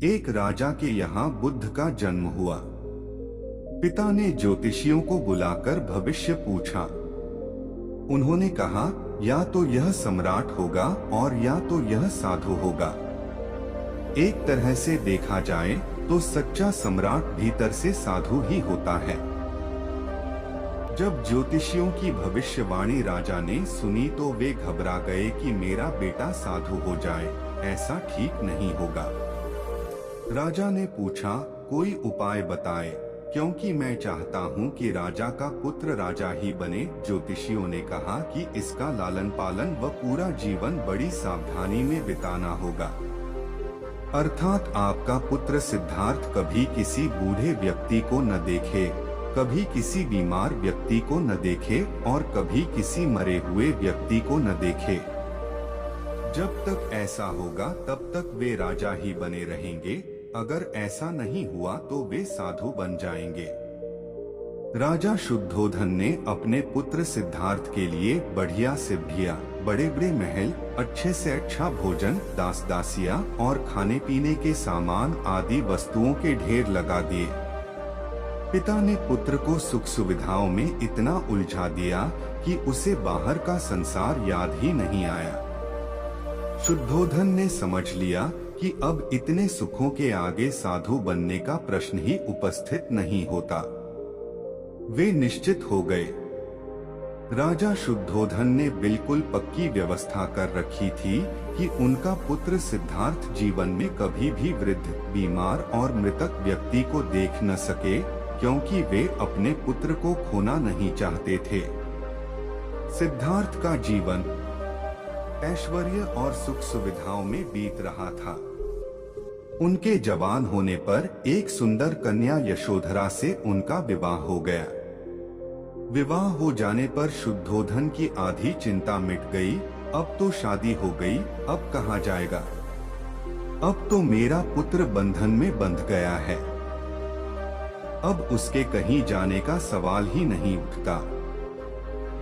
एक राजा के यहाँ बुद्ध का जन्म हुआ। पिता ने ज्योतिषियों को बुलाकर भविष्य पूछा। उन्होंने कहा, या तो यह सम्राट होगा और या तो यह साधु होगा। एक तरह से देखा जाए तो सच्चा सम्राट भीतर से साधु ही होता है। जब ज्योतिषियों की भविष्यवाणी राजा ने सुनी तो वे घबरा गए कि मेरा बेटा साधु हो जाए, ऐसा ठीक नहीं होगा। राजा ने पूछा, कोई उपाय बताए, क्योंकि मैं चाहता हूँ कि राजा का पुत्र राजा ही बने। ज्योतिषियों ने कहा कि इसका लालन पालन व पूरा जीवन बड़ी सावधानी में बिताना होगा। अर्थात आपका पुत्र सिद्धार्थ कभी किसी बूढ़े व्यक्ति को न देखे, कभी किसी बीमार व्यक्ति को न देखे और कभी किसी मरे हुए व्यक्ति को न देखे। जब तक ऐसा होगा तब तक वे राजा ही बने रहेंगे। अगर ऐसा नहीं हुआ तो वे साधु बन जाएंगे। राजा शुद्धोधन ने अपने पुत्र सिद्धार्थ के लिए बढ़िया से बढ़िया बड़े बड़े महल, अच्छे से अच्छा भोजन, दास दासियां और खाने पीने के सामान आदि वस्तुओं के ढेर लगा दिए। पिता ने पुत्र को सुख सुविधाओं में इतना उलझा दिया कि उसे बाहर का संसार याद ही नहीं आया। शुद्धोधन ने समझ लिया कि अब इतने सुखों के आगे साधु बनने का प्रश्न ही उपस्थित नहीं होता। वे निश्चित हो गए। राजा शुद्धोधन ने बिल्कुल पक्की व्यवस्था कर रखी थी कि उनका पुत्र सिद्धार्थ जीवन में कभी भी वृद्ध, बीमार और मृतक व्यक्ति को देख न सके, क्योंकि वे अपने पुत्र को खोना नहीं चाहते थे। सिद्धार्थ का जीवन ऐश्वर्य और सुख सुविधाओं में बीत रहा था। उनके जवान होने पर एक सुंदर कन्या यशोधरा से उनका विवाह हो गया। विवाह हो जाने पर शुद्धोधन की आधी चिंता मिट गई। अब तो शादी हो गई, अब कहाँ जाएगा? अब तो मेरा पुत्र बंधन में बंध गया है। अब उसके कहीं जाने का सवाल ही नहीं उठता।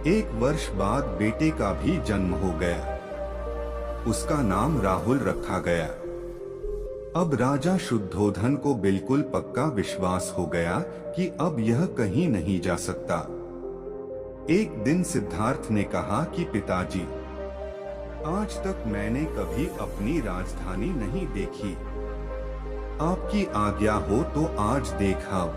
1 वर्ष बाद बेटे का भी जन्म हो गया। उसका नाम राहुल रखा गया। अब राजा शुद्धोधन को बिल्कुल पक्का विश्वास हो गया कि अब यह कहीं नहीं जा सकता। एक दिन सिद्धार्थ ने कहा कि पिताजी, आज तक मैंने कभी अपनी राजधानी नहीं देखी। आपकी आज्ञा हो तो आज देखाओ।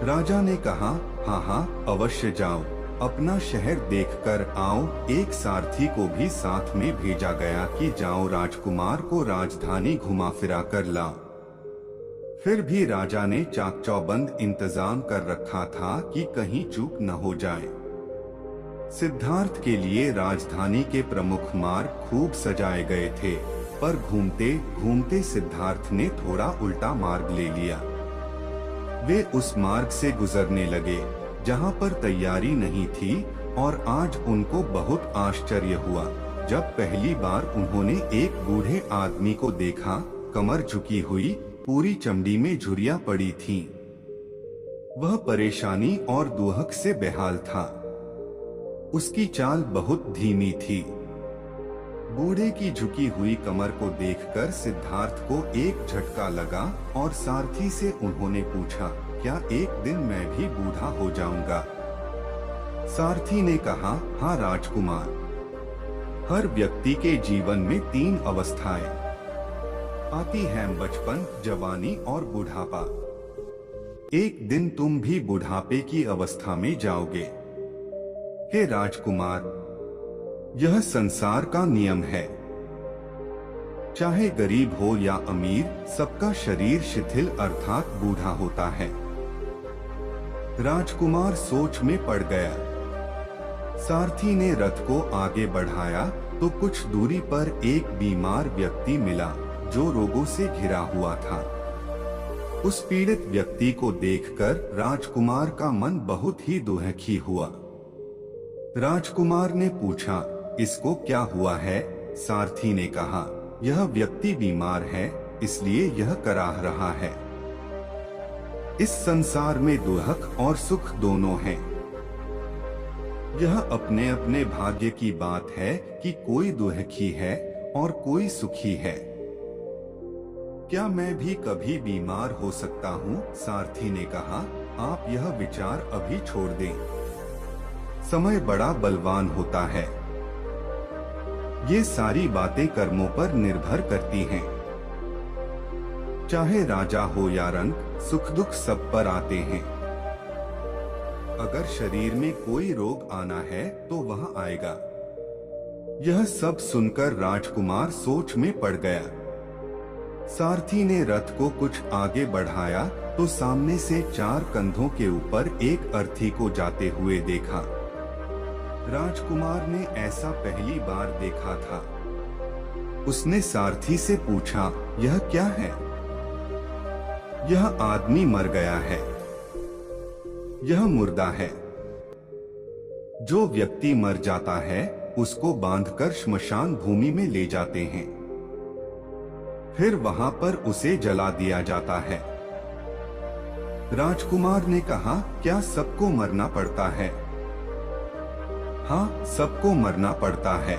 राजा ने कहा, हाँ हाँ, अवश्य जाओ, अपना शहर देखकर आओ। एक सारथी को भी साथ में भेजा गया कि जाओ राजकुमार को राजधानी घुमा फिरा कर लाओ। फिर भी राजा ने चाक चौबंद इंतजाम कर रखा था कि कहीं चूक न हो जाए। सिद्धार्थ के लिए राजधानी के प्रमुख मार्ग खूब सजाए गए थे, पर घूमते घूमते सिद्धार्थ ने थोड़ा उल्टा मार्ग ले लिया। वे उस मार्ग से गुजरने लगे जहां पर तैयारी नहीं थी और आज उनको बहुत आश्चर्य हुआ जब पहली बार उन्होंने एक बूढ़े आदमी को देखा। कमर झुकी हुई, पूरी चमड़ी में झुर्रियां पड़ी थीं। वह परेशानी और दुहक से बेहाल था। उसकी चाल बहुत धीमी थी। बूढ़े की झुकी हुई कमर को देखकर सिद्धार्थ को एक झटका लगा और सारथी से उन्होंने पूछा, क्या एक दिन मैं भी बूढ़ा हो जाऊंगा? सारथी ने कहा, हाँ राजकुमार, हर व्यक्ति के जीवन में 3 अवस्थाएं आती हैं, बचपन, जवानी और बुढ़ापा। एक दिन तुम भी बुढ़ापे की अवस्था में जाओगे। हे राजकुमार, यह संसार का नियम है। चाहे गरीब हो या अमीर, सबका शरीर शिथिल अर्थात बूढ़ा होता है। राजकुमार सोच में पड़ गया। सारथी ने रथ को आगे बढ़ाया तो कुछ दूरी पर एक बीमार व्यक्ति मिला जो रोगों से घिरा हुआ था। उस पीड़ित व्यक्ति को देखकर राजकुमार का मन बहुत ही दुखी हुआ। राजकुमार ने पूछा, इसको क्या हुआ है? सारथी ने कहा, यह व्यक्ति बीमार है, इसलिए यह कराह रहा है। इस संसार में दुख और सुख दोनों हैं। यह अपने अपने भाग्य की बात है कि कोई दुखी है और कोई सुखी है। क्या मैं भी कभी बीमार हो सकता हूँ? सारथी ने कहा, आप यह विचार अभी छोड़ दें। समय बड़ा बलवान होता है। ये सारी बातें कर्मों पर निर्भर करती हैं। चाहे राजा हो या रंक, सुख दुख सब पर आते हैं। अगर शरीर में कोई रोग आना है तो वह आएगा। यह सब सुनकर राजकुमार सोच में पड़ गया। सारथी ने रथ को कुछ आगे बढ़ाया तो सामने से 4 कंधों के ऊपर एक अर्थी को जाते हुए देखा। राजकुमार ने ऐसा पहली बार देखा था। उसने सारथी से पूछा, यह क्या है? यह आदमी मर गया है। यह मुर्दा है। जो व्यक्ति मर जाता है उसको बांधकर श्मशान भूमि में ले जाते हैं, फिर वहां पर उसे जला दिया जाता है। राजकुमार ने कहा, क्या सबको मरना पड़ता है? हाँ, सबको मरना पड़ता है।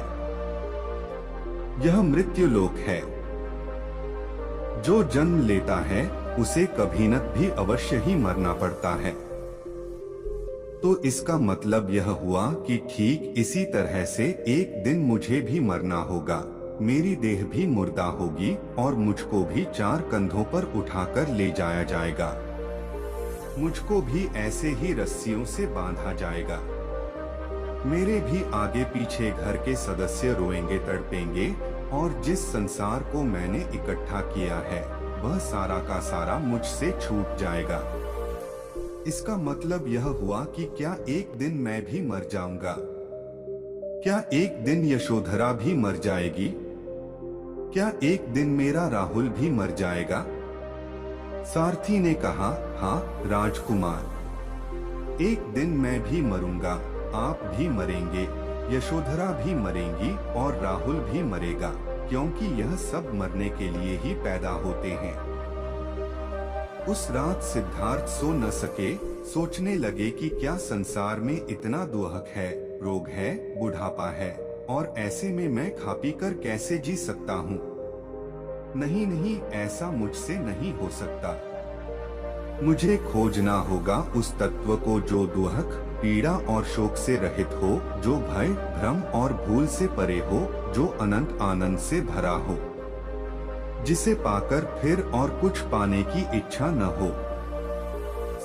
यह मृत्यु लोक है। जो जन्म लेता है उसे कभी न भी अवश्य ही मरना पड़ता है। तो इसका मतलब यह हुआ कि ठीक इसी तरह से एक दिन मुझे भी मरना होगा। मेरी देह भी मुर्दा होगी और मुझको भी 4 कंधों पर उठाकर ले जाया जाएगा। मुझको भी ऐसे ही रस्सियों से बांधा जाएगा। मेरे भी आगे पीछे घर के सदस्य रोएंगे, तड़पेंगे और जिस संसार को मैंने इकट्ठा किया है वह सारा का सारा मुझसे छूट जाएगा। इसका मतलब यह हुआ कि क्या एक दिन मैं भी मर जाऊंगा? क्या एक दिन यशोधरा भी मर जाएगी? क्या एक दिन मेरा राहुल भी मर जाएगा? सारथी ने कहा, हाँ राजकुमार, एक दिन मैं भी मरूंगा, आप भी मरेंगे, यशोधरा भी मरेंगी और राहुल भी मरेगा, क्योंकि यह सब मरने के लिए ही पैदा होते हैं। उस रात सिद्धार्थ सो न सके। सोचने लगे कि क्या संसार में इतना दुहक है, रोग है, बुढ़ापा है और ऐसे में मैं खा पी कर कैसे जी सकता हूँ? नहीं नहीं, ऐसा मुझसे नहीं हो सकता। मुझे खोजना होगा उस तत्व को जो दुहक, पीड़ा और शोक से रहित हो, जो भय, भ्रम और भूल से परे हो, जो अनंत आनंद से भरा हो, जिसे पाकर फिर और कुछ पाने की इच्छा न हो।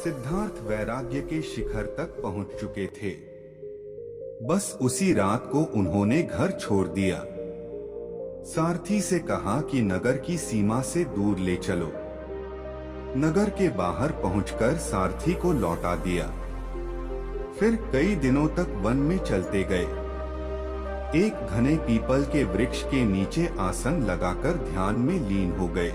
सिद्धार्थ वैराग्य के शिखर तक पहुंच चुके थे। बस उसी रात को उन्होंने घर छोड़ दिया। सारथी से कहा कि नगर की सीमा से दूर ले चलो। नगर के बाहर पहुंचकर सारथी को लौटा दिया। फिर कई दिनों तक वन में चलते गए। एक घने पीपल के वृक्ष के नीचे आसन लगाकर ध्यान में लीन हो गए।